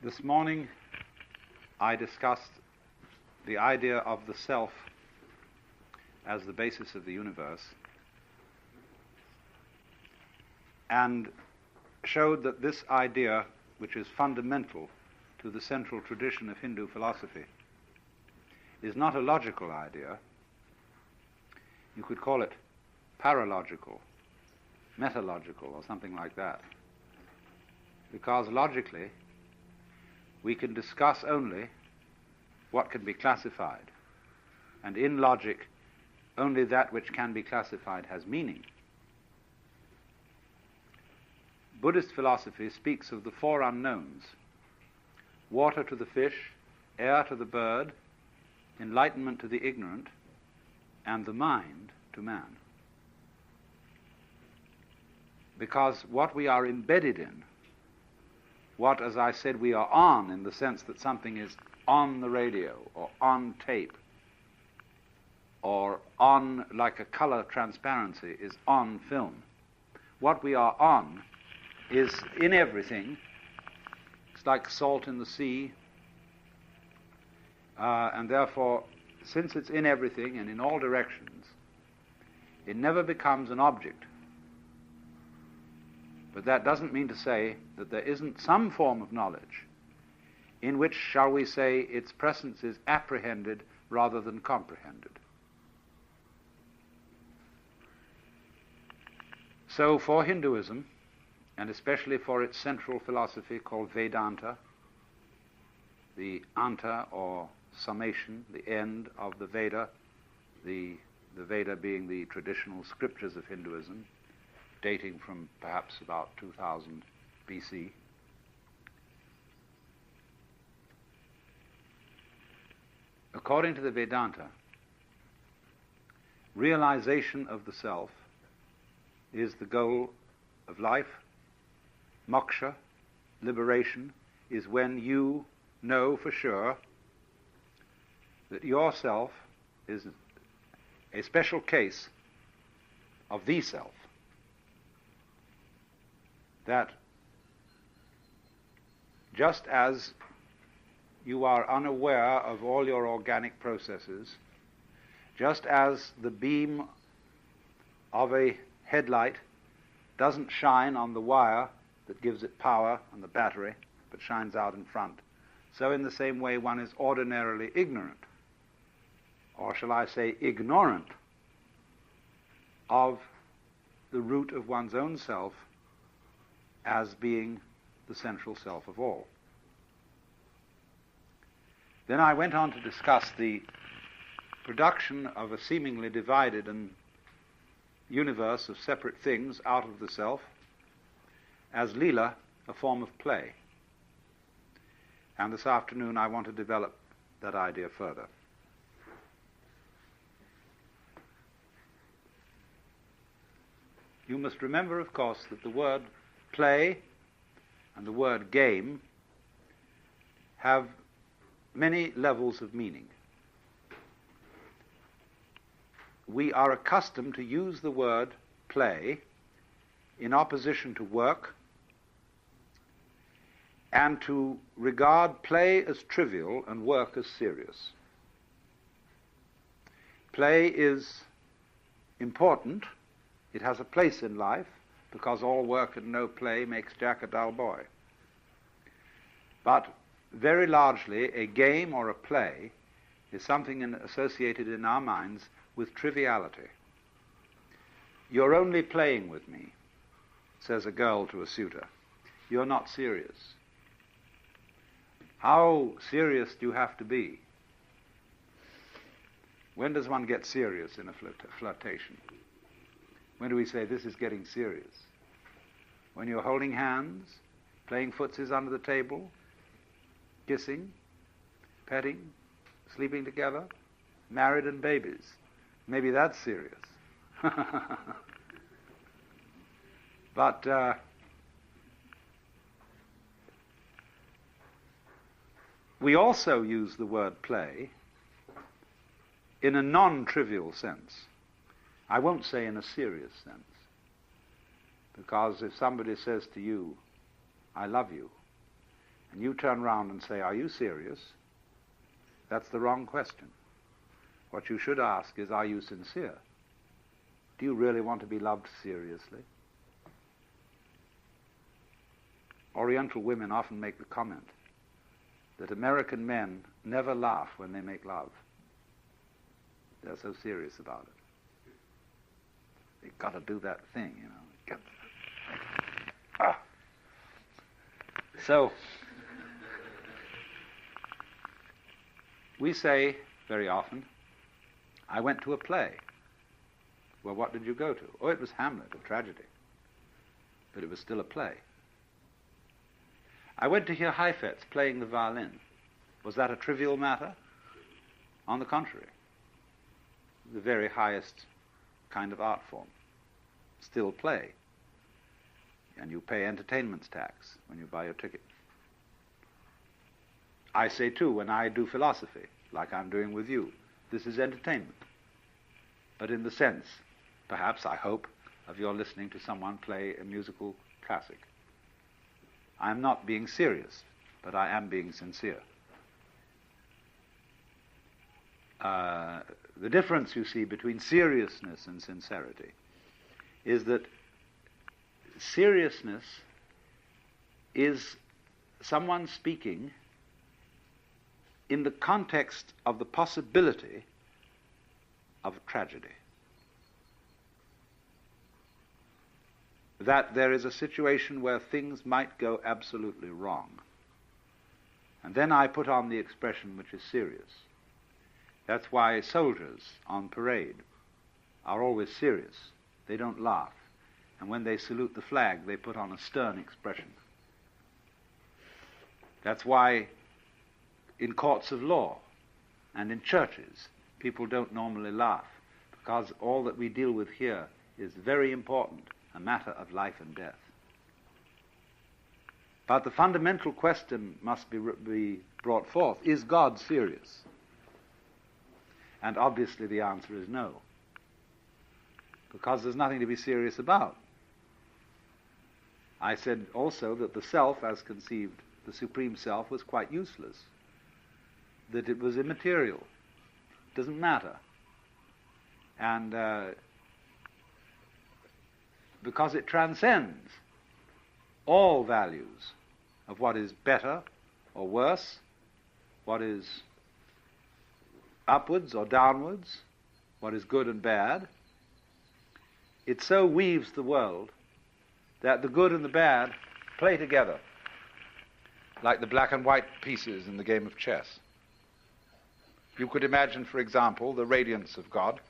This morning I discussed the idea of the self as the basis of the universe and showed that this idea, which is fundamental to the central tradition of Hindu philosophy, is not a logical idea. You could call it paralogical, metalogical, or something like that. Because logically, we can discuss only what can be classified. And in logic, only that which can be classified has meaning. Buddhist philosophy speaks of the four unknowns: water to the fish, air to the bird, enlightenment to the ignorant, and the mind to man. Because what we are embedded in, what, as I said, we are on in the sense that something is on the radio or on tape or on, like a color transparency, is on film. What we are on is in everything. It's like salt in the sea. And therefore, since it's in everything and in all directions, it never becomes an object. But that doesn't mean to say that there isn't some form of knowledge in which, shall we say, its presence is apprehended rather than comprehended. So for Hinduism, and especially for its central philosophy called Vedanta, the anta or summation, the end of the Veda, the Veda being the traditional scriptures of Hinduism, dating from perhaps about 2000 BC. According to the Vedanta, realization of the self is the goal of life. Moksha, liberation, is when you know for sure that yourself is a special case of the self. That just as you are unaware of all your organic processes, just as the beam of a headlight doesn't shine on the wire that gives it power on the battery, but shines out in front, so in the same way one is ordinarily ignorant, or shall I say ignorant, of the root of one's own self as being the central self of all. Then I went on to discuss the production of a seemingly divided and universe of separate things out of the self as Leela, a form of play. And this afternoon I want to develop that idea further. You must remember, of course, that the word play and the word game have many levels of meaning. We are accustomed to use the word play in opposition to work and to regard play as trivial and work as serious. Play is important. It has a place in life, because all work and no play makes Jack a dull boy. But very largely, a game or a play is something associated in our minds with triviality. You're only playing with me, says a girl to a suitor. You're not serious. How serious do you have to be? When does one get serious in a flirtation? When do we say this is getting serious? When you're holding hands, playing footsies under the table, kissing, petting, sleeping together, married and babies. Maybe that's serious. But we also use the word play in a non-trivial sense. I won't say in a serious sense. Because if somebody says to you, I love you, and you turn round and say, "Are you serious?" that's the wrong question. What you should ask is, "Are you sincere? Do you really want to be loved seriously?" Oriental women often make the comment that American men never laugh when they make love. They're so serious about it. They've got to do that thing, you know. So, we say very often, "I went to a play." Well, what did you go to? Oh, it was Hamlet, a tragedy. But it was still a play. "I went to hear Heifetz playing the violin." Was that a trivial matter? On the contrary. The very highest kind of art form. Still play. And you pay entertainment tax when you buy your ticket. I say too, when I do philosophy, like I'm doing with you, this is entertainment. But in the sense, perhaps, I hope, of your listening to someone play a musical classic. I'm not being serious, but I am being sincere. The difference, you see, between seriousness and sincerity is that seriousness is someone speaking in the context of the possibility of a tragedy. That there is a situation where things might go absolutely wrong. And then I put on the expression which is serious. That's why soldiers on parade are always serious. They don't laugh. And when they salute the flag, they put on a stern expression. That's why in courts of law and in churches, people don't normally laugh, because all that we deal with here is very important, a matter of life and death. But the fundamental question must be brought forth: is God serious? And obviously the answer is no, because there's nothing to be serious about. I said also that the self, as conceived, the supreme self, was quite useless, that it was immaterial, it doesn't matter. And because it transcends all values of what is better or worse, what is upwards or downwards, what is good and bad. It so weaves the world that the good and the bad play together, like the black and white pieces in the game of chess. You could imagine, for example, the radiance of God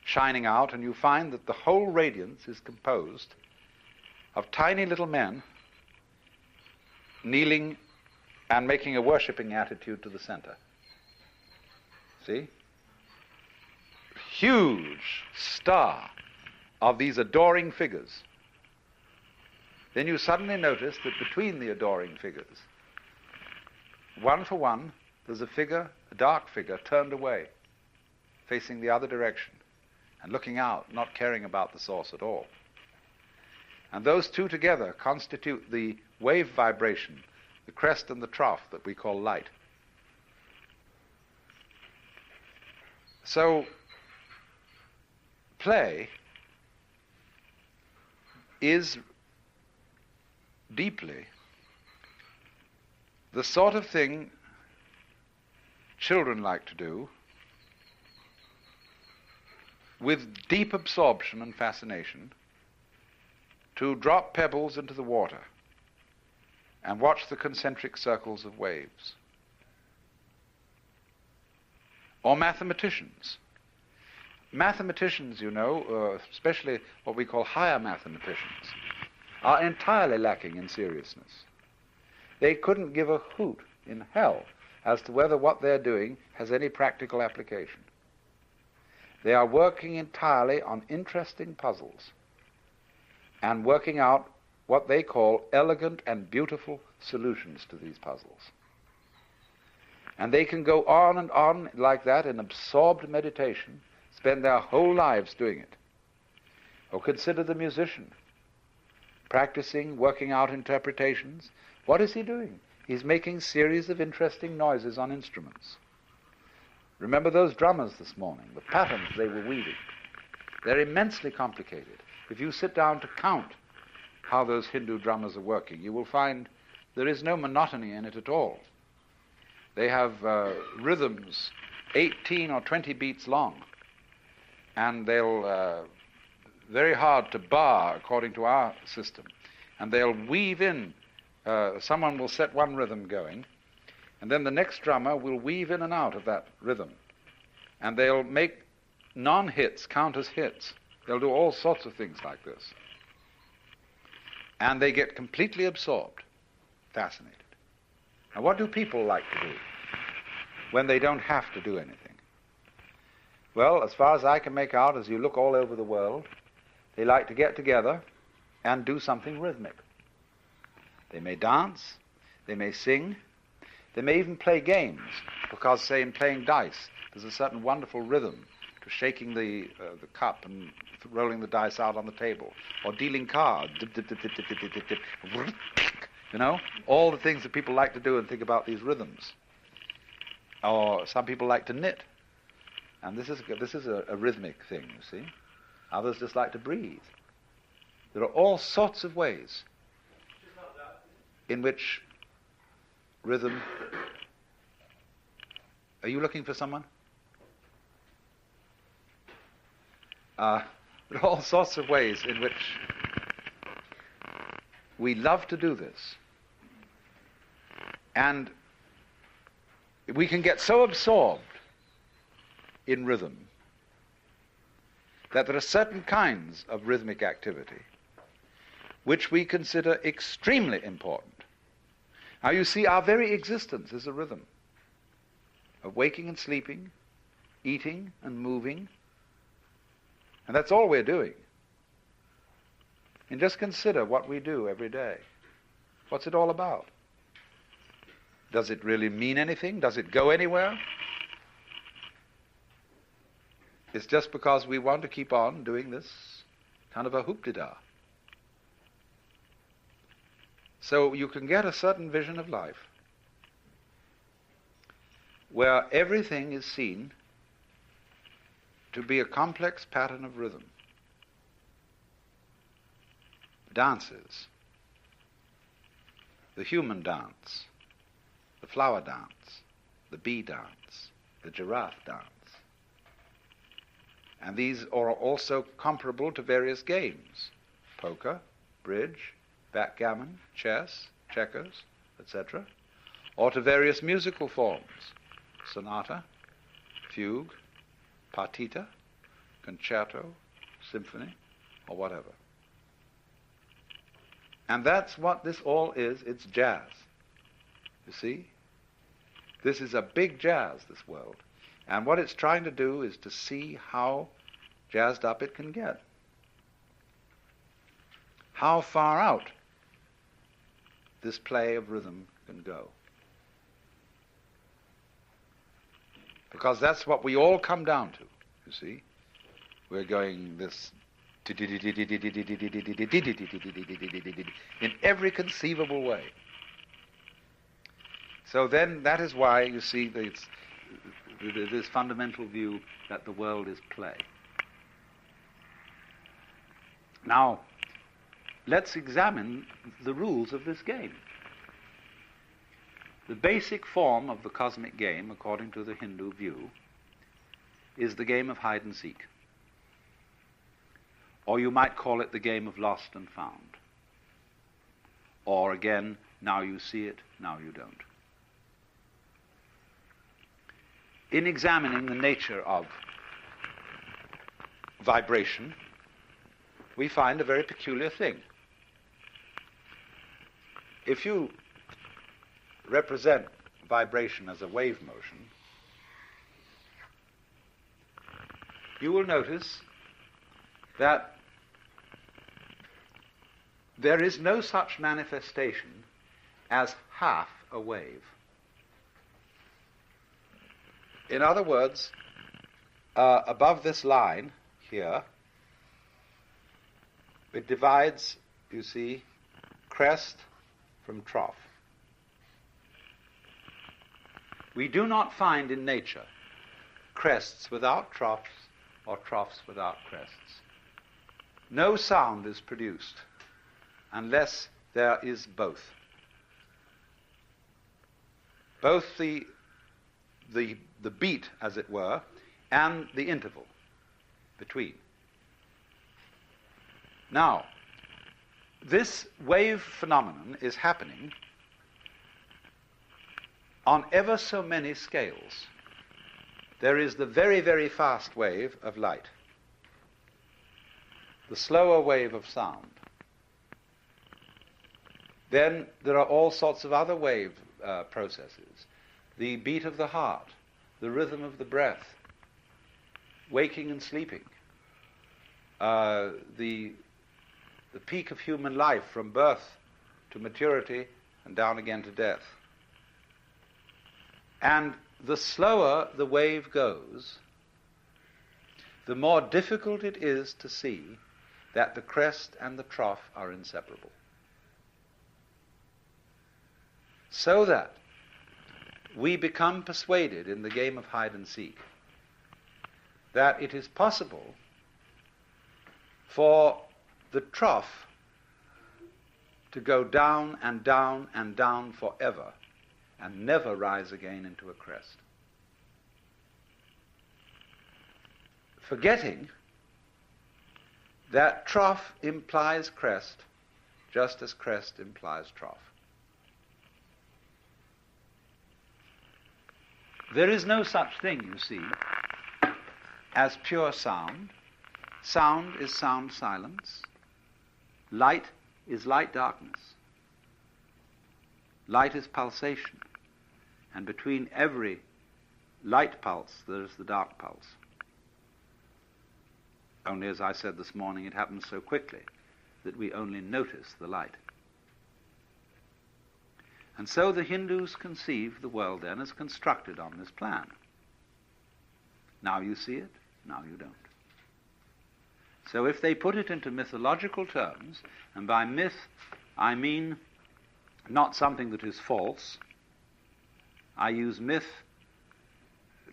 shining out, and you find that the whole radiance is composed of tiny little men kneeling and making a worshipping attitude to the center. See? Huge star of these adoring figures. Then you suddenly notice that between the adoring figures, one for one, there's a figure, a dark figure, turned away, facing the other direction, and looking out, not caring about the source at all. And those two together constitute the wave vibration, the crest and the trough that we call light. So, play is deeply the sort of thing children like to do with deep absorption and fascination, to drop pebbles into the water and watch the concentric circles of waves. Or mathematicians. Mathematicians, you know, especially what we call higher mathematicians, are entirely lacking in seriousness. They couldn't give a hoot in hell as to whether what they're doing has any practical application. They are working entirely on interesting puzzles and working out what they call elegant and beautiful solutions to these puzzles. And they can go on and on like that in absorbed meditation, spend their whole lives doing it. Or consider the musician practicing, working out interpretations. What is he doing? He's making series of interesting noises on instruments. Remember those drummers this morning, the patterns they were weaving. They're immensely complicated. If you sit down to count how those Hindu drummers are working, you will find there is no monotony in it at all. They have rhythms 18 or 20 beats long, and they'll very hard to bar according to our system, and they'll weave in. Someone will set one rhythm going, and then the next drummer will weave in and out of that rhythm, and they'll make non-hits count as hits. They'll do all sorts of things like this, and they get completely absorbed, fascinated. Now, what do people like to do when they don't have to do anything? Well, as far as I can make out, as you look all over the world, they like to get together and do something rhythmic. They may dance, they may sing, they may even play games, because, say, in playing dice, there's a certain wonderful rhythm to shaking the cup and rolling the dice out on the table, or dealing cards, dip, dip, dip, dip, dip, dip, dip, dip, dip. You know, all the things that people like to do and think about these rhythms. Or some people like to knit, and this is a rhythmic thing, you see. Others just like to breathe. There are all sorts of ways in which rhythm... Are you looking for someone? There are all sorts of ways in which we love to do this. And we can get so absorbed in rhythm that there are certain kinds of rhythmic activity which we consider extremely important. Now you see, our very existence is a rhythm of waking and sleeping, eating and moving, and that's all we're doing. And just consider what we do every day. What's it all about? Does it really mean anything? Does it go anywhere? It's just because we want to keep on doing this kind of a hoop-de-da. So you can get a certain vision of life where everything is seen to be a complex pattern of rhythm. Dances, the human dance, the flower dance, the bee dance, the giraffe dance. And these are also comparable to various games: poker, bridge, backgammon, chess, checkers, etc., or to various musical forms: sonata, fugue, partita, concerto, symphony, or whatever. And that's what this all is. It's jazz. You see? This is a big jazz, this world. And what it's trying to do is to see how jazzed up it can get. How far out this play of rhythm can go. Because that's what we all come down to, you see. We're going this in every conceivable way. So then that is why, you see, this fundamental view that the world is play. Now, let's examine the rules of this game. The basic form of the cosmic game, according to the Hindu view, is the game of hide and seek. Or you might call it the game of lost and found. Or again, now you see it, now you don't. In examining the nature of vibration, we find a very peculiar thing. If you represent vibration as a wave motion, you will notice that there is no such manifestation as half a wave. In other words, above this line here, it divides you see, crest from trough. We do not find in nature crests without troughs or troughs without crests. No sound is produced unless there is both. Both the beat, as it were, and the interval between. Now, this wave phenomenon is happening on ever so many scales. There is the very, very fast wave of light, the slower wave of sound. Then there are all sorts of other wave processes. The beat of the heart, the rhythm of the breath, waking and sleeping, the peak of human life from birth to maturity and down again to death. And the slower the wave goes, the more difficult it is to see that the crest and the trough are inseparable. So that we become persuaded in the game of hide and seek that it is possible for the trough to go down and down and down forever and never rise again into a crest. Forgetting that trough implies crest just as crest implies trough. There is no such thing, you see, as pure sound. Sound is sound silence. Light is light darkness. Light is pulsation. And between every light pulse, there is the dark pulse. Only, as I said this morning, it happens so quickly that we only notice the light. And so the Hindus conceive the world then as constructed on this plan. Now you see it, now you don't. So if they put it into mythological terms, and by myth I mean not something that is false, I use myth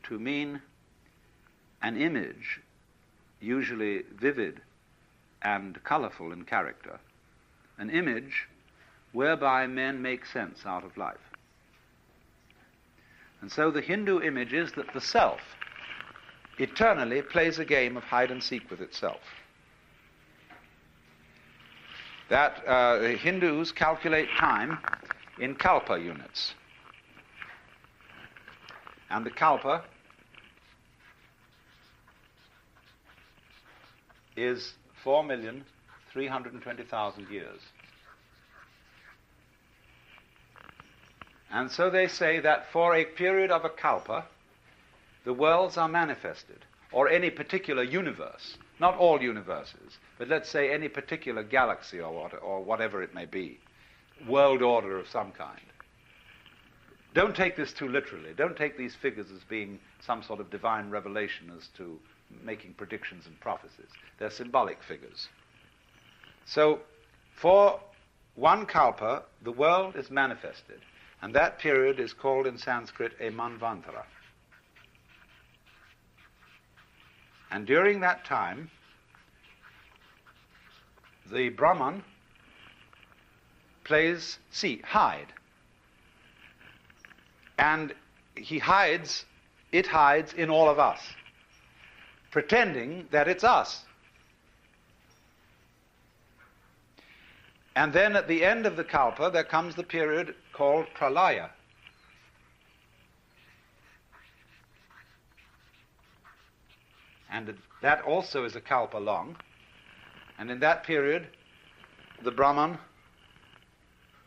to mean an image, usually vivid and colorful in character, an image whereby men make sense out of life. And so the Hindu image is that the self eternally plays a game of hide and seek with itself. That the Hindus calculate time in kalpa units. And the kalpa is 4,320,000 years. And so they say that for a period of a kalpa, the worlds are manifested, or any particular universe, not all universes, but let's say any particular galaxy or whatever it may be, world order of some kind. Don't take this too literally. Don't take these figures as being some sort of divine revelation as to making predictions and prophecies. They're symbolic figures. So, for one kalpa, the world is manifested, and that period is called in Sanskrit a manvantara. And during that time, the Brahman plays hide. And it hides in all of us, pretending that it's us. And then at the end of the kalpa, there comes the period called pralaya. And that also is a kalpa long. And in that period, the Brahman,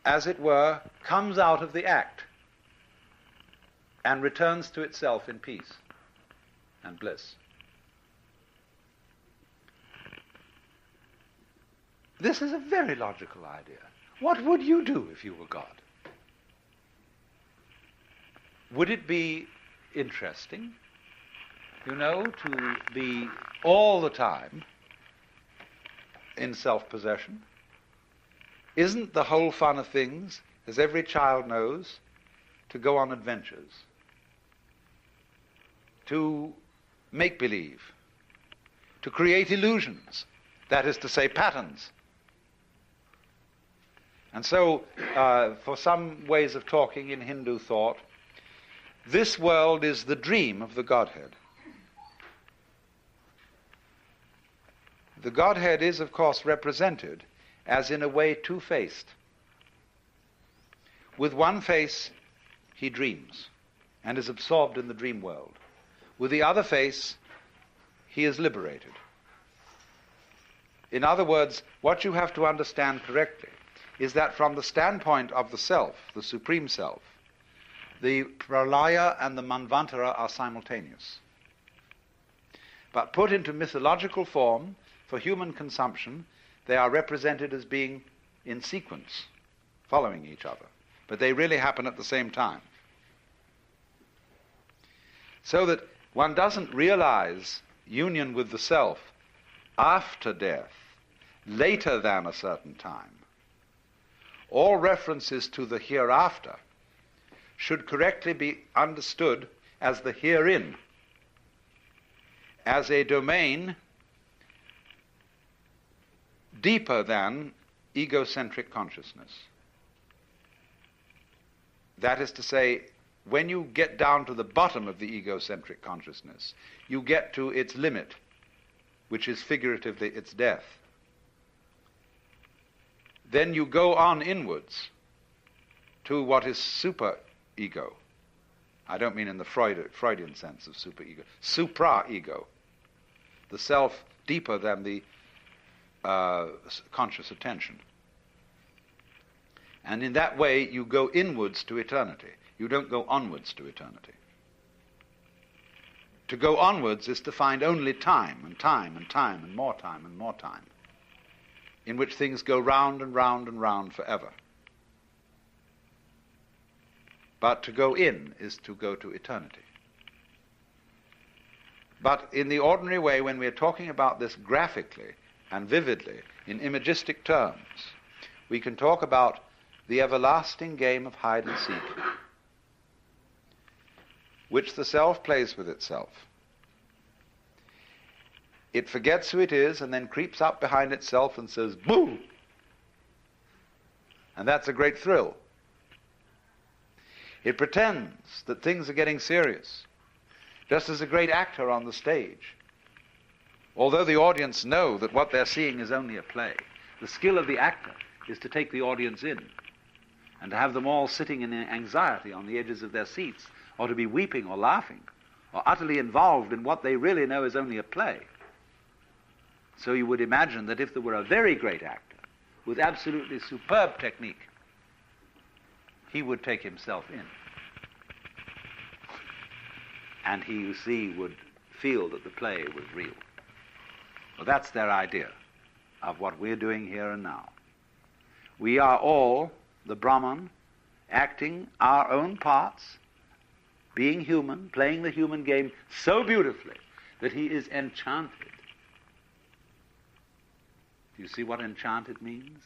as it were, comes out of the act and returns to itself in peace and bliss. This is a very logical idea. What would you do if you were God? Would it be interesting, to be all the time in self-possession, isn't the whole fun of things, as every child knows, to go on adventures, to make believe, to create illusions, that is to say, patterns. And so, for some ways of talking in Hindu thought, this world is the dream of the Godhead. The Godhead is, of course, represented as in a way two-faced. With one face, he dreams and is absorbed in the dream world. With the other face, he is liberated. In other words, what you have to understand correctly is that from the standpoint of the self, the supreme self, the pralaya and the manvantara are simultaneous. But put into mythological form, for human consumption, they are represented as being in sequence, following each other. But they really happen at the same time. So that one doesn't realize union with the self after death, later than a certain time. All references to the hereafter should correctly be understood as the herein, as a domain deeper than egocentric consciousness. That is to say, when you get down to the bottom of the egocentric consciousness, you get to its limit, which is figuratively its death. Then you go on inwards to what is super-ego. I don't mean in the Freudian sense of super-ego. Supra-ego. The self deeper than the conscious attention. And in that way, you go inwards to eternity. You don't go onwards to eternity. To go onwards is to find only time and time and time and more time and more time, in which things go round and round and round forever. But to go in is to go to eternity. But in the ordinary way, when we're talking about this graphically and vividly, in imagistic terms, we can talk about the everlasting game of hide and seek, which the self plays with itself. It forgets who it is and then creeps up behind itself and says, "Boo!" And that's a great thrill. It pretends that things are getting serious, just as a great actor on the stage. Although the audience know that what they're seeing is only a play, the skill of the actor is to take the audience in and to have them all sitting in anxiety on the edges of their seats, or to be weeping or laughing, or utterly involved in what they really know is only a play. So you would imagine that if there were a very great actor with absolutely superb technique, he would take himself in. And he, you see, would feel that the play was real. Well, that's their idea of what we're doing here and now. We are all the Brahman, acting our own parts, being human, playing the human game so beautifully that he is enchanted. Do you see what enchanted means?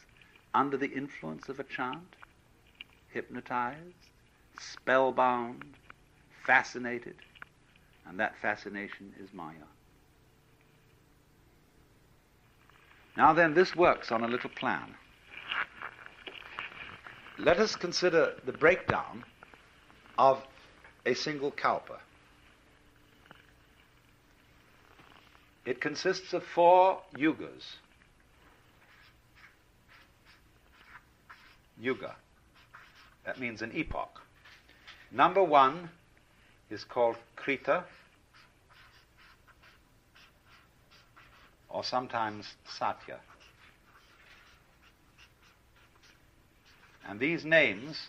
Under the influence of a chant, hypnotized, spellbound, fascinated, and that fascination is Maya. Now then, this works on a little plan. Let us consider the breakdown of a single kalpa. It consists of 4 yugas. Yuga. That means an epoch. Number 1 is called Krita, or sometimes Satya. And these names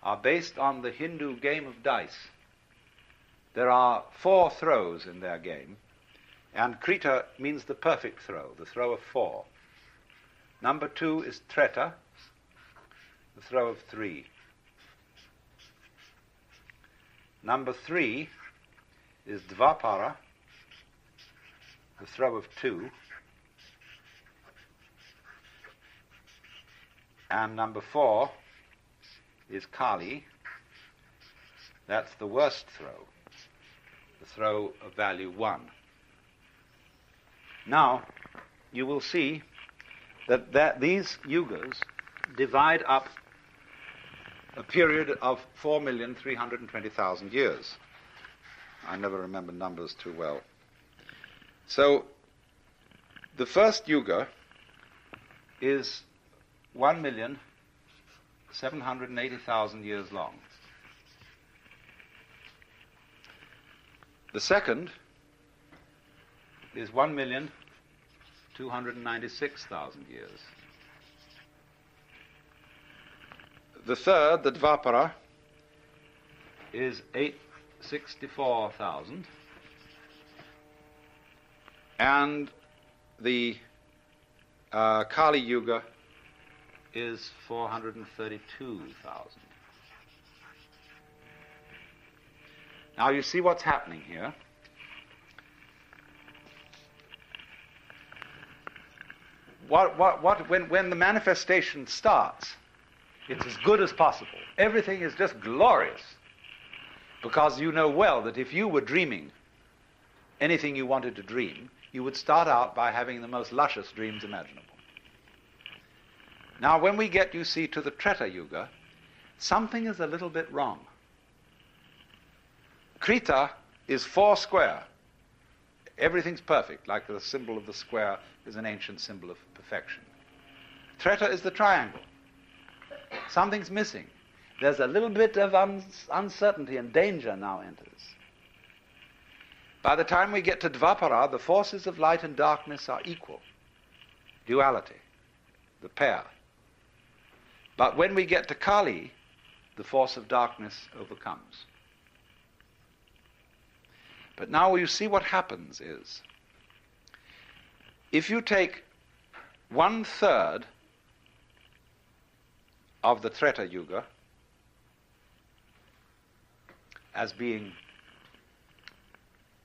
are based on the Hindu game of dice. There are 4 throws in their game, and Krita means the perfect throw, the throw of 4. Number 2 is Treta, the throw of 3. Number 3 is Dvapara, the throw of 2. and number 4 is Kali. That's the worst throw, the throw of value 1. Now, you will see that these yugas divide up a period of 4,320,000 years. I never remember numbers too well. So, the first yuga is 1,780,000 years long. The second is 1,296,000 years. The third, the Dvapara, is 864,000. And the Kali Yuga is 432,000. Now you see what's happening here. When the manifestation starts, it's as good as possible. Everything is just glorious. Because you know well that if you were dreaming anything you wanted to dream, you would start out by having the most luscious dreams imaginable. Now, when we get, you see, to the Treta Yuga, something is a little bit wrong. Krita is 4 square. Everything's perfect, like the symbol of the square is an ancient symbol of perfection. Treta is the triangle. Something's missing. There's a little bit of uncertainty, and danger now enters. By the time we get to Dvapara, the forces of light and darkness are equal. Duality, the pair. But when we get to Kali, the force of darkness overcomes. But now you see what happens is, if you take 1/3 of the Treta Yuga as being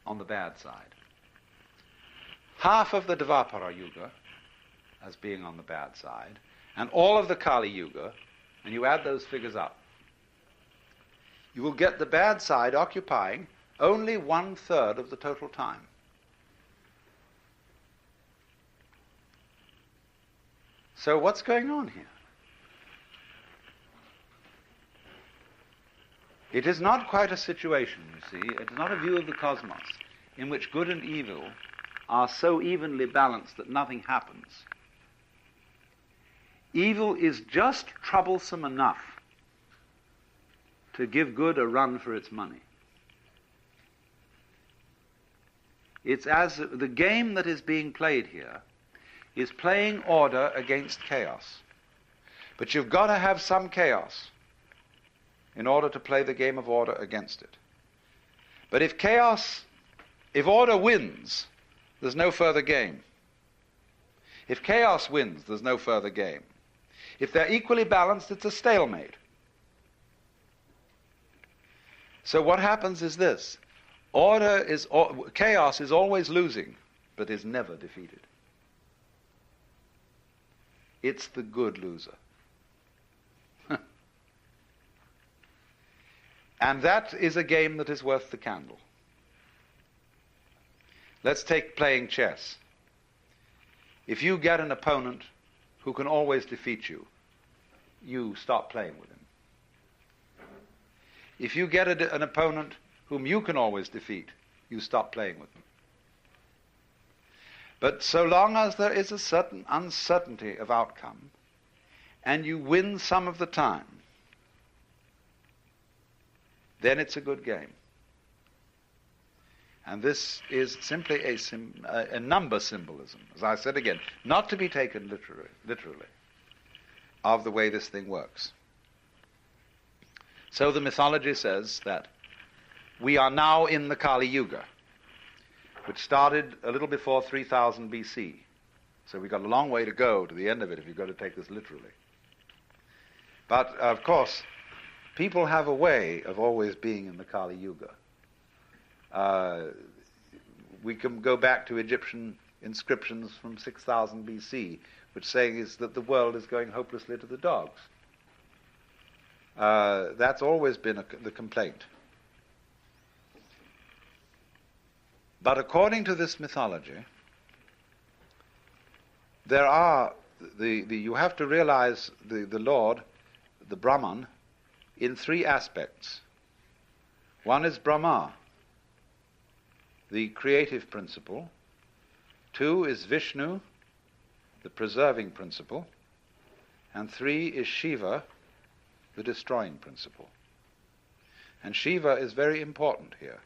on the bad side, half of the Dvapara Yuga as being on the bad side, and all of the Kali Yuga, and you add those figures up, you will get the bad side occupying only 1/3 of the total time. So what's going on here? It is not quite a situation, you see, it is not a view of the cosmos in which good and evil are so evenly balanced that nothing happens. Evil is just troublesome enough to give good a run for its money. It's as the game that is being played here is playing order against chaos. But you've got to have some chaos in order to play the game of order against it. But if order wins, there's no further game. If chaos wins, there's no further game. If they're equally balanced, it's a stalemate. So what happens is this. Chaos is always losing, but is never defeated. It's the good loser. And that is a game that is worth the candle. Let's take playing chess. If you get an opponent who can always defeat you, you stop playing with him. If you get an opponent whom you can always defeat, you stop playing with them. But so long as there is a certain uncertainty of outcome, and you win some of the time, then it's a good game. And this is simply a number symbolism, as I said again, not to be taken literally, of the way this thing works. So the mythology says that we are now in the Kali Yuga, which started a little before 3000 BC. So we've got a long way to go to the end of it if you've got to take this literally. But, of course, people have a way of always being in the Kali Yuga. We can go back to Egyptian inscriptions from 6000 BC, which saying is that the world is going hopelessly to the dogs. That's always been the complaint. But according to this mythology, there are you have to realize the Lord, the Brahman, in three aspects. One is Brahma, the creative principle. Two is Vishnu, the preserving principle. And three is Shiva, the destroying principle. And Shiva is very important here.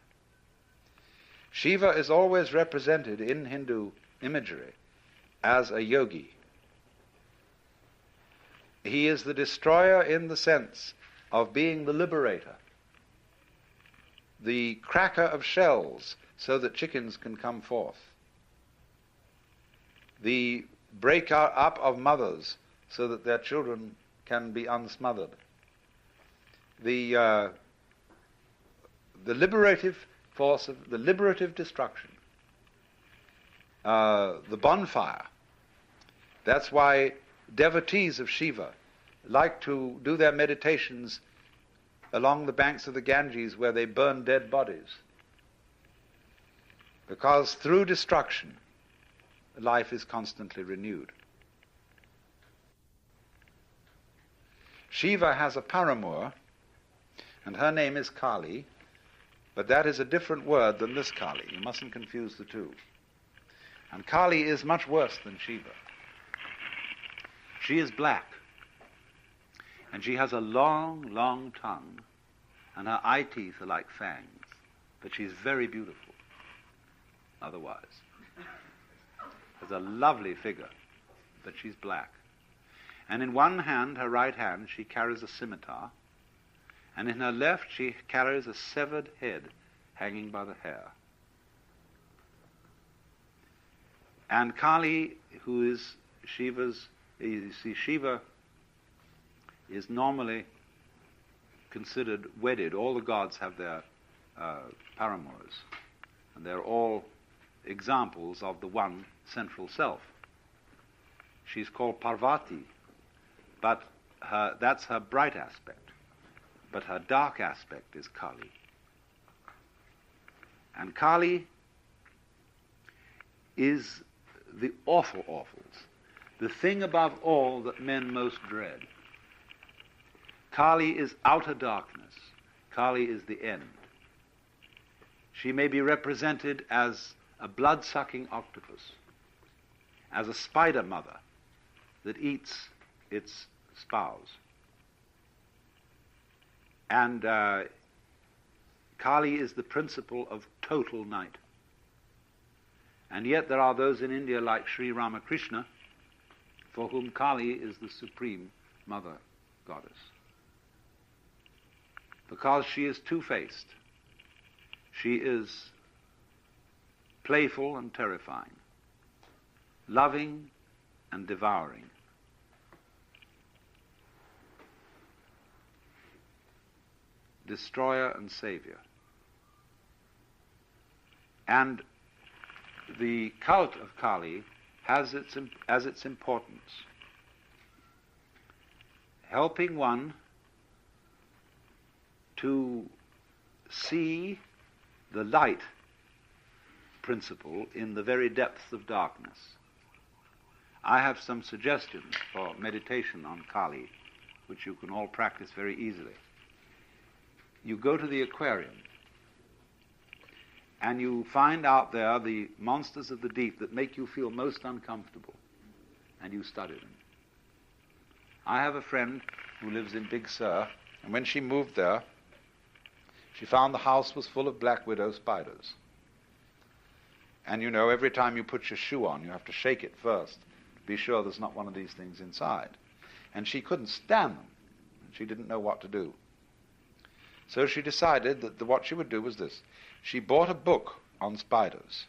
Shiva is always represented in Hindu imagery as a yogi. He is the destroyer in the sense of being the liberator, the cracker of shells so that chickens can come forth, the breaker up of mothers so that their children can be unsmothered, the liberative force of the liberative destruction, the bonfire. That's why devotees of Shiva like to do their meditations along the banks of the Ganges where they burn dead bodies. Because through destruction, life is constantly renewed. Shiva has a paramour, and her name is Kali, but that is a different word than this Kali. You mustn't confuse the two. And Kali is much worse than Shiva. She is black, and she has a long, long tongue, and her eye teeth are like fangs, but she's very beautiful otherwise. Has a lovely figure, but she's black. And in one hand, her right hand, she carries a scimitar, and in her left she carries a severed head hanging by the hair. And Kali, who is Shiva's, you see, Shiva is normally considered wedded. All the gods have their paramours, and they're all examples of the one central self. She's called Parvati, but that's her bright aspect. But her dark aspect is Kali. And Kali is the awful awfuls, the thing above all that men most dread. Kali is outer darkness. Kali is the end. She may be represented as a blood-sucking octopus, as a spider mother that eats its spouse. And Kali is the principle of total night. And yet there are those in India like Sri Ramakrishna for whom Kali is the supreme mother goddess. Because she is two-faced. She is playful and terrifying, loving and devouring. Destroyer and savior. And the cult of Kali has as its importance helping one to see the light principle in the very depths of darkness. I have some suggestions for meditation on Kali, which you can all practice very easily. You go to the aquarium, and you find out there the monsters of the deep that make you feel most uncomfortable, and you study them. I have a friend who lives in Big Sur, and when she moved there, she found the house was full of black widow spiders. And you know, every time you put your shoe on, you have to shake it first to be sure there's not one of these things inside. And she couldn't stand them, and she didn't know what to do. So she decided that what she would do was this. She bought a book on spiders,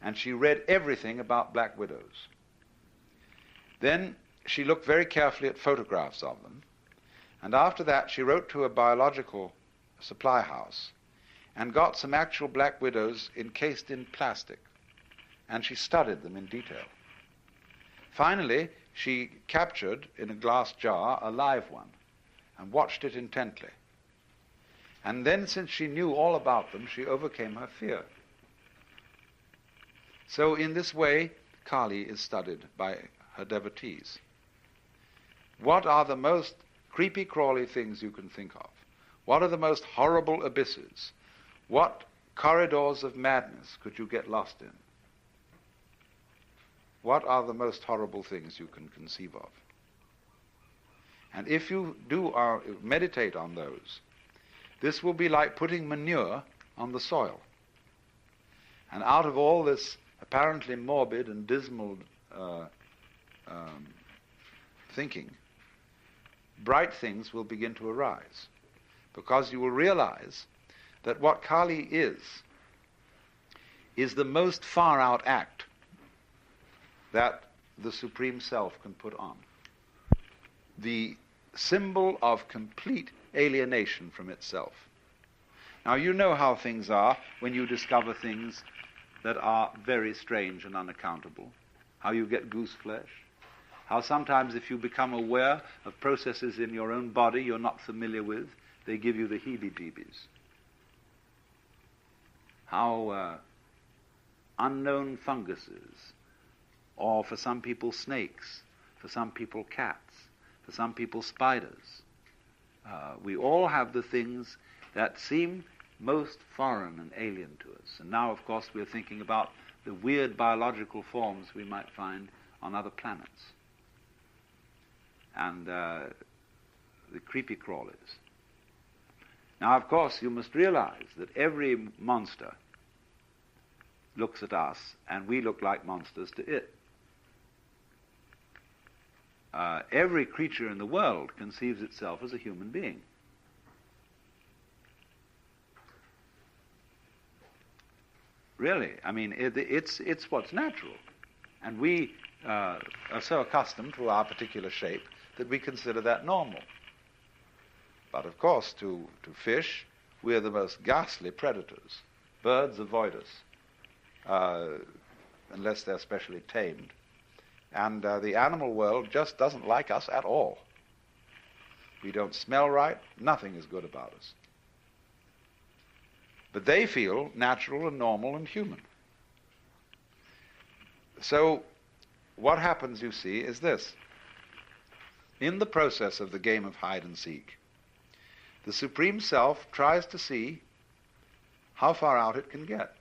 and she read everything about black widows. Then she looked very carefully at photographs of them, and after that she wrote to a biological supply house and got some actual black widows encased in plastic, and she studied them in detail. Finally, she captured in a glass jar a live one and watched it intently. And then, since she knew all about them, she overcame her fear. So in this way, Kali is studied by her devotees. What are the most creepy-crawly things you can think of? What are the most horrible abysses? What corridors of madness could you get lost in? What are the most horrible things you can conceive of? And if you do meditate on those, this will be like putting manure on the soil. And out of all this apparently morbid and dismal thinking, bright things will begin to arise, because you will realize that what Kali is the most far-out act that the Supreme Self can put on. The symbol of complete alienation from itself. Now, you know how things are when you discover things that are very strange and unaccountable, how you get goose flesh, how sometimes if you become aware of processes in your own body you're not familiar with, they give you the heebie-jeebies. How unknown funguses, or for some people snakes, for some people cats, for some people spiders. We all have the things that seem most foreign and alien to us. And now, of course, we're thinking about the weird biological forms we might find on other planets. And the creepy crawlers. Now, of course, you must realize that every monster looks at us, and we look like monsters to it. Every creature in the world conceives itself as a human being. Really, I mean, it's what's natural. And we are so accustomed to our particular shape that we consider that normal. But of course, to fish, we're the most ghastly predators. Birds avoid us, unless they're specially tamed. And the animal world just doesn't like us at all. We don't smell right, nothing is good about us. But they feel natural and normal and human. So what happens, you see, is this. In the process of the game of hide and seek, the Supreme Self tries to see how far out it can get.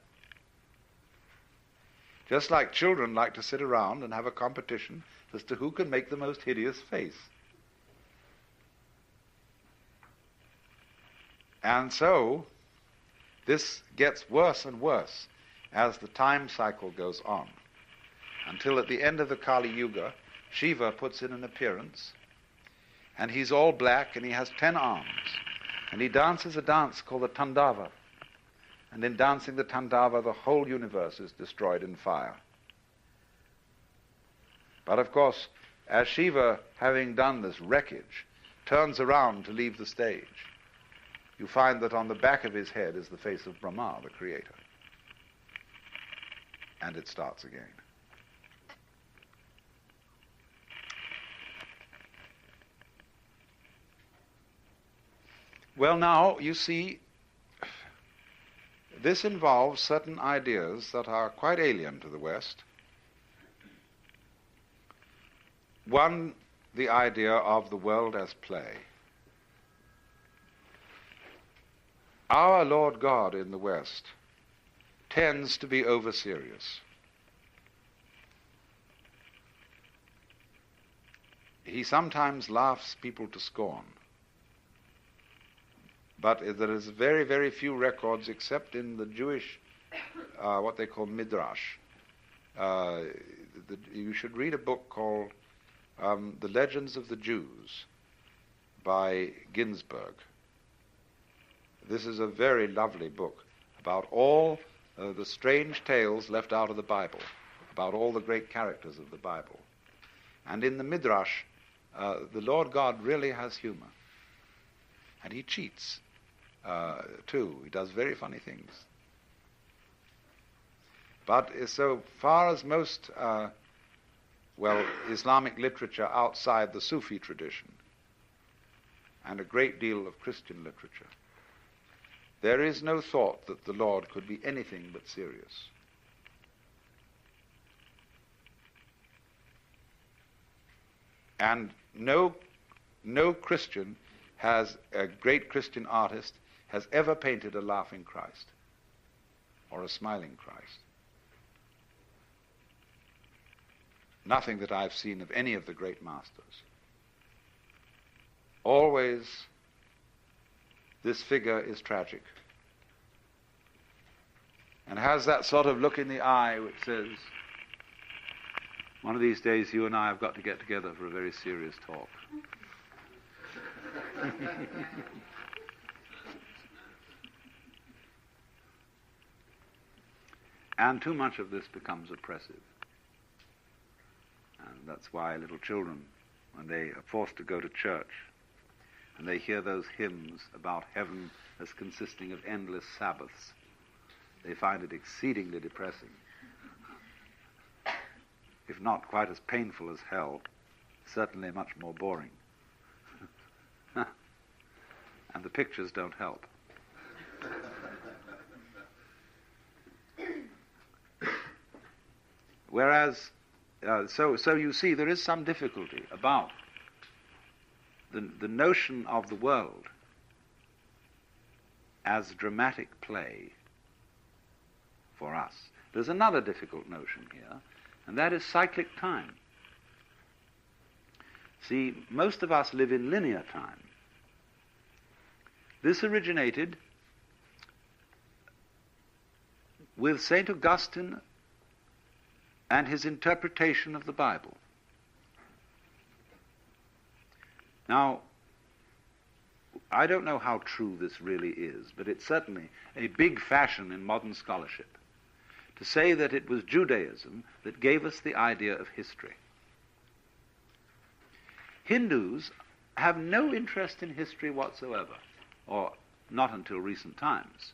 Just like children like to sit around and have a competition as to who can make the most hideous face. And so, this gets worse and worse as the time cycle goes on, until at the end of the Kali Yuga, Shiva puts in an appearance, and he's all black, and he has 10 arms, and he dances a dance called the Tandava. And in dancing the Tandava, the whole universe is destroyed in fire. But of course, as Shiva, having done this wreckage, turns around to leave the stage, you find that on the back of his head is the face of Brahma, the creator. And it starts again. Well, now, you see, this involves certain ideas that are quite alien to the West. One, the idea of the world as play. Our Lord God in the West tends to be over-serious. He sometimes laughs people to scorn. But there is very, very few records, except in the Jewish, what they call Midrash. You should read a book called The Legends of the Jews by Ginsberg. This is a very lovely book about all the strange tales left out of the Bible, about all the great characters of the Bible. And in the Midrash, the Lord God really has humor. And he cheats. Too. He does very funny things. But so far as most Islamic literature outside the Sufi tradition, and a great deal of Christian literature, there is no thought that the Lord could be anything but serious. And no Christian a great Christian artist has ever painted a laughing Christ or a smiling Christ. Nothing that I've seen of any of the great masters. Always this figure is tragic and has that sort of look in the eye which says, one of these days you and I have got to get together for a very serious talk. And too much of this becomes oppressive. And that's why little children, when they are forced to go to church and they hear those hymns about heaven as consisting of endless Sabbaths, they find it exceedingly depressing. If not quite as painful as hell, certainly much more boring. And the pictures don't help. Whereas, so you see, there is some difficulty about the notion of the world as dramatic play for us. There's another difficult notion here, and that is cyclic time. See, most of us live in linear time. This originated with St. Augustine and his interpretation of the Bible. Now, I don't know how true this really is, but it's certainly a big fashion in modern scholarship to say that it was Judaism that gave us the idea of history. Hindus have no interest in history whatsoever, or not until recent times,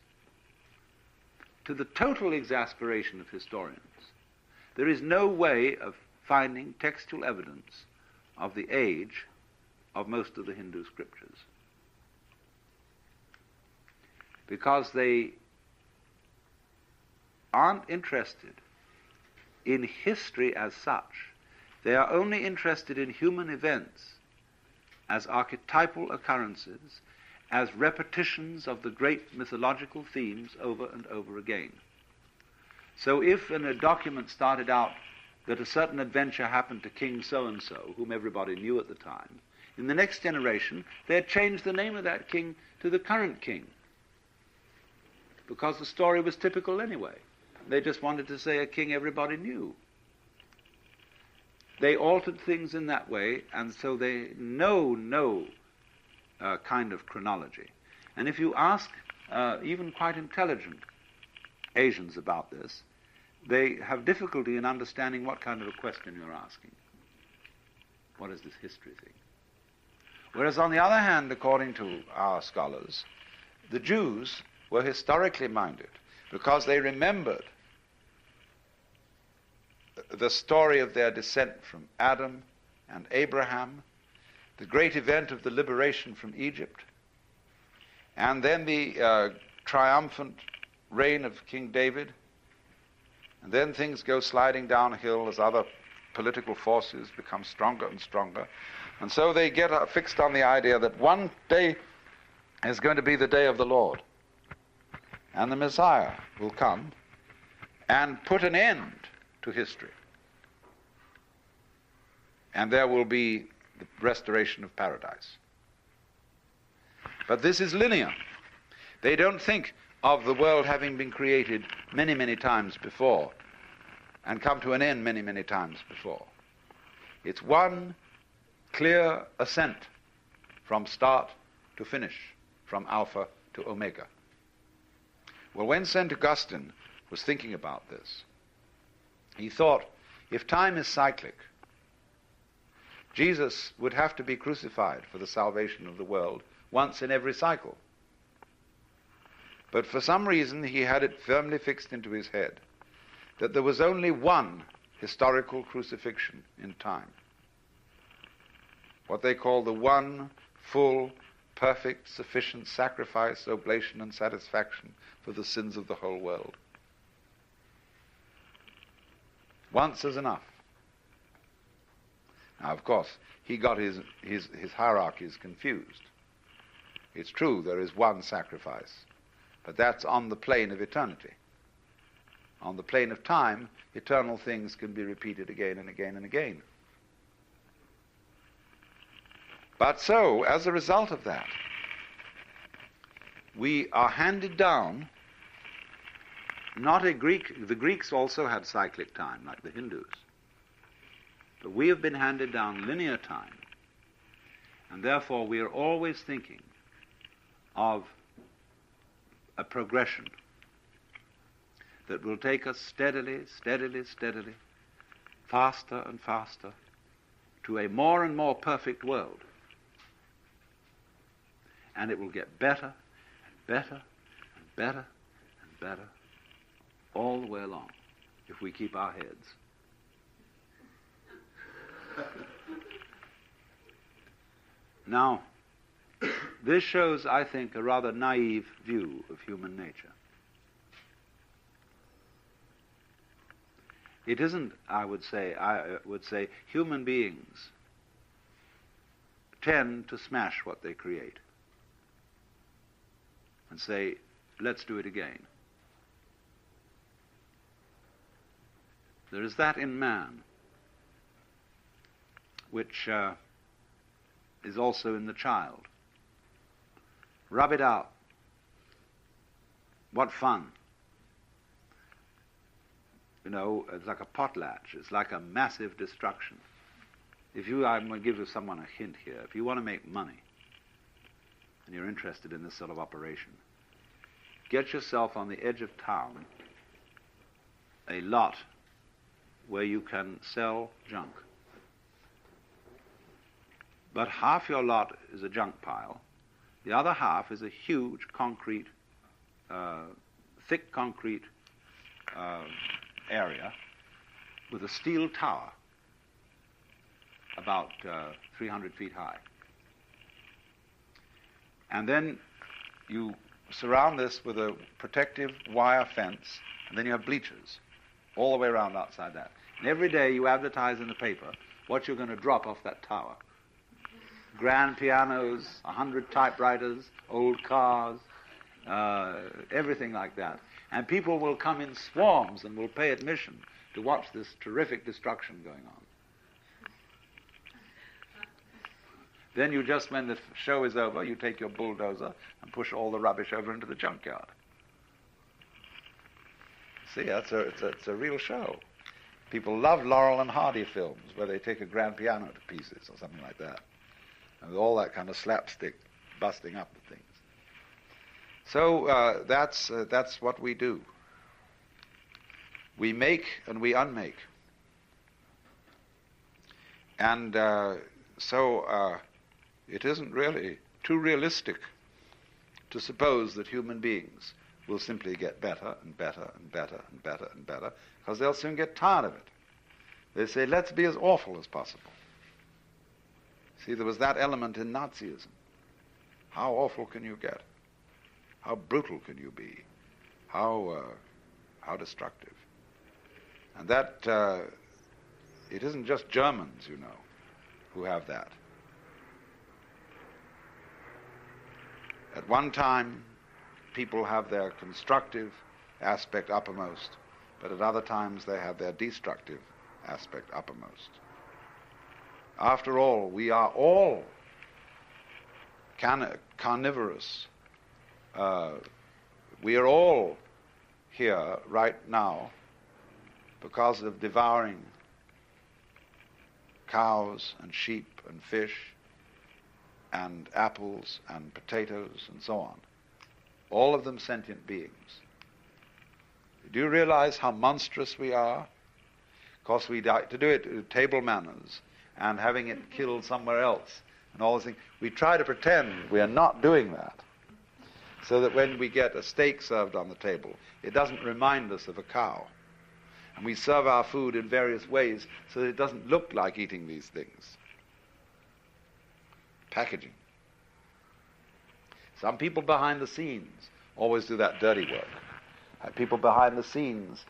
to the total exasperation of historians. There is no way of finding textual evidence of the age of most of the Hindu scriptures, because they aren't interested in history as such. They are only interested in human events as archetypal occurrences, as repetitions of the great mythological themes over and over again. So if in a document started out that a certain adventure happened to King so-and-so, whom everybody knew at the time, in the next generation they'd change the name of that king to the current king, because the story was typical anyway. They just wanted to say a king everybody knew. They altered things in that way, and so they know no kind of chronology. And if you ask even quite intelligent Asians about this, they have difficulty in understanding what kind of a question you're asking. What is this history thing? Whereas on the other hand, according to our scholars, the Jews were historically minded because they remembered the story of their descent from Adam and Abraham, the great event of the liberation from Egypt, and then the triumphant reign of King David, and then things go sliding downhill as other political forces become stronger and stronger. And so they get fixed on the idea that one day is going to be the day of the Lord, and the Messiah will come and put an end to history. And there will be the restoration of paradise. But this is linear. They don't think of the world having been created many, many times before and come to an end many, many times before. It's one clear ascent from start to finish, from Alpha to Omega. Well, when St. Augustine was thinking about this, he thought, if time is cyclic, Jesus would have to be crucified for the salvation of the world once in every cycle. But for some reason he had it firmly fixed into his head that there was only one historical crucifixion in time. What they call the one full, perfect, sufficient sacrifice, oblation, and satisfaction for the sins of the whole world. Once is enough. Now, of course, he got his hierarchies confused. It's true, there is one sacrifice, but that's on the plane of eternity. On the plane of time, eternal things can be repeated again and again and again. But so, as a result of that, we are handed down not a Greek, the Greeks also had cyclic time, like the Hindus. But we have been handed down linear time, and therefore we are always thinking of a progression that will take us steadily, steadily, steadily, faster and faster, to a more and more perfect world. And it will get better and better and better and better all the way along, if we keep our heads. Now, this shows, I think, a rather naive view of human nature. It isn't, I would say human beings tend to smash what they create and say, let's do it again. There is that in man which is also in the child. Rub it out. What fun. You know, it's like a potlatch. It's like a massive destruction. I'm going to give someone a hint here. If you want to make money, and you're interested in this sort of operation, get yourself on the edge of town a lot where you can sell junk. But half your lot is a junk pile. The other half is a huge concrete, thick concrete area with a steel tower about 300 feet high. And then you surround this with a protective wire fence, and then you have bleachers all the way around outside that. And every day you advertise in the paper what you're going to drop off that tower. Grand pianos, 100 typewriters, old cars, everything like that. And people will come in swarms and will pay admission to watch this terrific destruction going on. Then you just, when the show is over, you take your bulldozer and push all the rubbish over into the junkyard. See, it's a real show. People love Laurel and Hardy films where they take a grand piano to pieces or something like that. And with all that kind of slapstick busting up of things. So that's what we do. We make and we unmake. And so it isn't really too realistic to suppose that human beings will simply get better and better and better and better and better, because they'll soon get tired of it. They say, let's be as awful as possible. See, there was that element in Nazism. How awful can you get? How brutal can you be? How destructive? And that, it isn't just Germans, you know, who have that. At one time, people have their constructive aspect uppermost, but at other times they have their destructive aspect uppermost. After all, we are all carnivorous. We are all here right now because of devouring cows and sheep and fish and apples and potatoes and so on. All of them sentient beings. Do you realize how monstrous we are? Of course, we like to do it with table manners and having it killed somewhere else and all those things. We try to pretend we are not doing that, so that when we get a steak served on the table, it doesn't remind us of a cow. And we serve our food in various ways so that it doesn't look like eating these things. Packaging. Some people behind the scenes always do that dirty work. People behind the scenes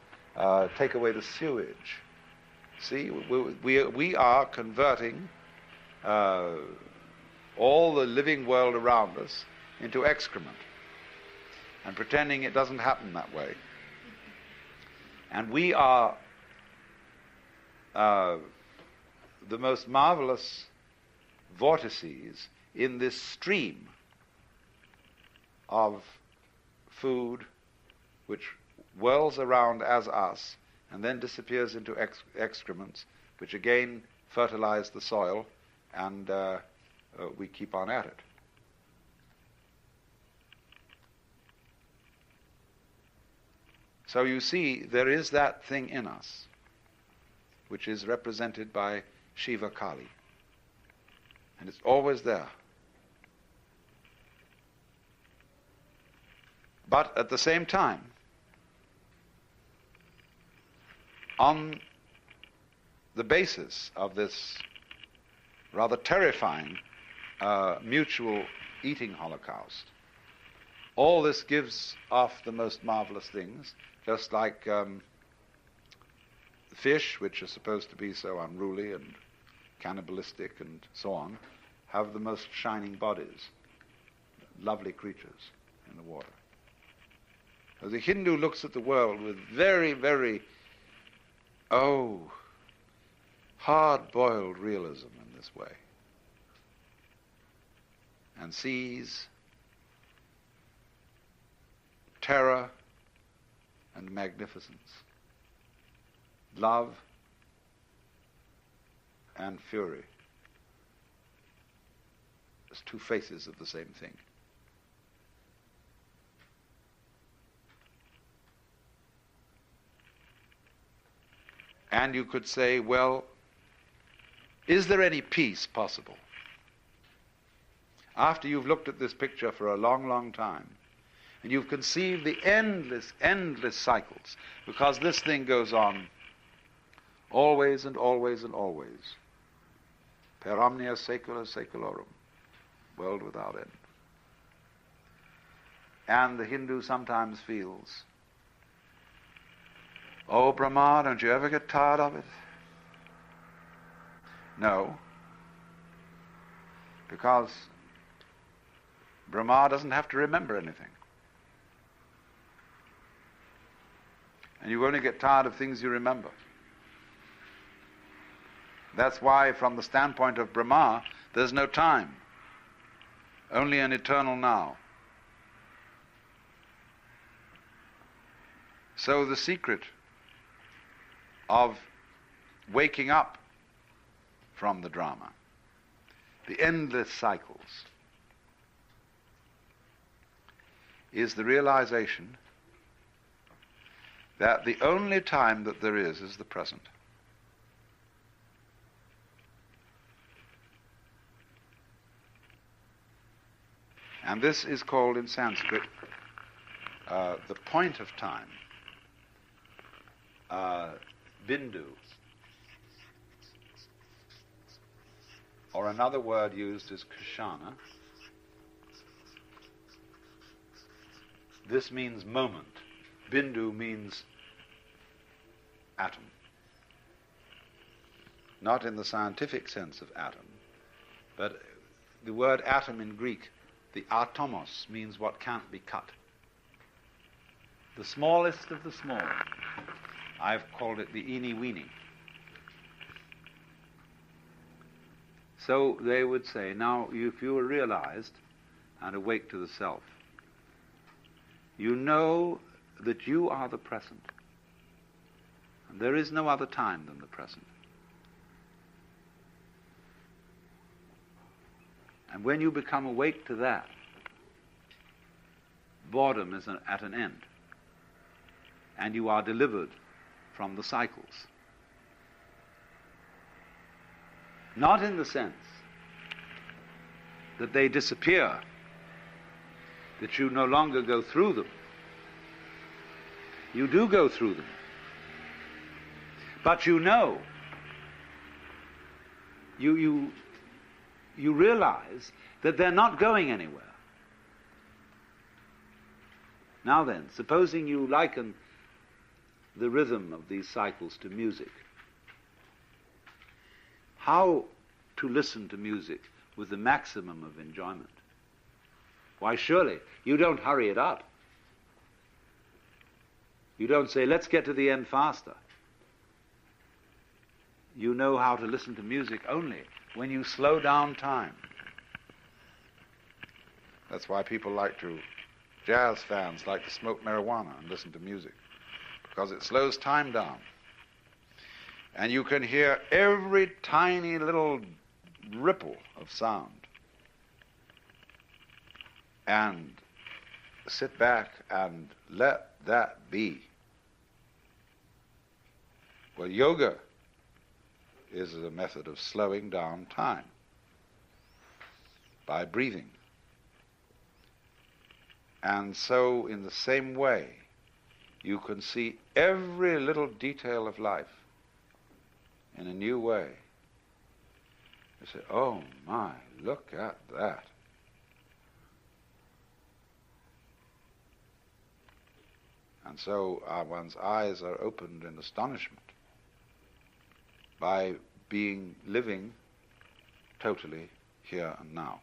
take away the sewage. See, we are converting all the living world around us into excrement and pretending it doesn't happen that way. And we are the most marvelous vortices in this stream of food which whirls around as us and then disappears into excrements, which again fertilize the soil, and we keep on at it. So you see, there is that thing in us, which is represented by Shiva Kali. And it's always there. But at the same time, on the basis of this rather terrifying mutual eating holocaust, all this gives off the most marvelous things, just like fish, which are supposed to be so unruly and cannibalistic and so on, have the most shining bodies, lovely creatures in the water. So the Hindu looks at the world with very, very, hard-boiled realism in this way, and sees terror and magnificence, love and fury as two faces of the same thing. And you could say, well, is there any peace possible? After you've looked at this picture for a long, long time, and you've conceived the endless, endless cycles, because this thing goes on always and always and always. Per omnia saecula saeculorum, world without end. And the Hindu sometimes feels, oh, Brahma, don't you ever get tired of it? No, because Brahma doesn't have to remember anything. And you only get tired of things you remember. That's why, from the standpoint of Brahma, there's no time, only an eternal now. So the secret of waking up from the drama, the endless cycles, is the realization that the only time that there is the present. And this is called in Sanskrit the point of time, bindu, or another word used is kshana. This means moment. Bindu means atom. Not in the scientific sense of atom, but the word atom in Greek, the atomos, means what can't be cut. The smallest of the small. I've called it the eeny weeny. So they would say, now if you are realized and awake to the self, you know that you are the present. And there is no other time than the present. And when you become awake to that, boredom is at an end. And you are delivered from the cycles. Not in the sense that they disappear, that you no longer go through them. You do go through them, But you know, you realize that they're not going anywhere. Now then, supposing you liken the rhythm of these cycles to music, how to listen to music with the maximum of enjoyment? Why, surely you don't hurry it up. You don't say, let's get to the end faster. You know how to listen to music only when you slow down time. That's why jazz fans like to smoke marijuana and listen to music, because it slows time down. And you can hear every tiny little ripple of sound. And sit back and let that be. Well, yoga is a method of slowing down time by breathing. And so, in the same way, you can see every little detail of life in a new way. You say, oh my, look at that. And so one's eyes are opened in astonishment by living totally here and now.